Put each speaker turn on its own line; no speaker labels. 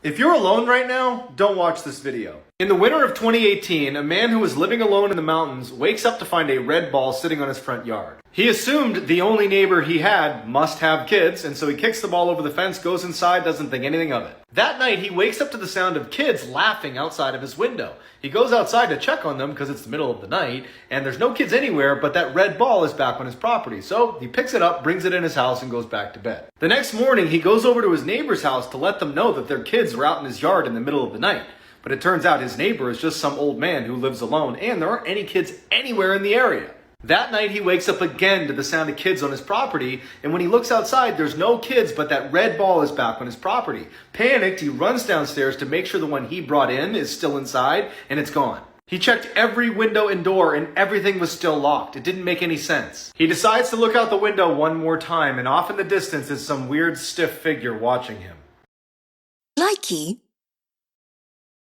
If you're alone right now, don't watch this video. In the winter of 2018, a man who was living alone in the mountains wakes up to find a red ball sitting on his front yard. He assumed the only neighbor he had must have kids, and so he kicks the ball over the fence, goes inside, doesn't think anything of it. That night, he wakes up to the sound of kids laughing outside of his window. He goes outside to check on them because it's the middle of the night, and there's no kids anywhere, but that red ball is back on his property. So he picks it up, brings it in his house, and goes back to bed. The next morning, he goes over to his neighbor's house to let them know that their kids were out in his yard in the middle of the night. But it turns out his neighbor is just some old man who lives alone, and there aren't any kids anywhere in the area. That night, he wakes up again to the sound of kids on his property, and when he looks outside, there's no kids, but that red ball is back on his property. Panicked, he runs downstairs to make sure the one he brought in is still inside, and it's gone. He checked every window and door, and everything was still locked. It didn't make any sense. He decides to look out the window one more time, and off in the distance is some weird, stiff figure watching him.
Likey,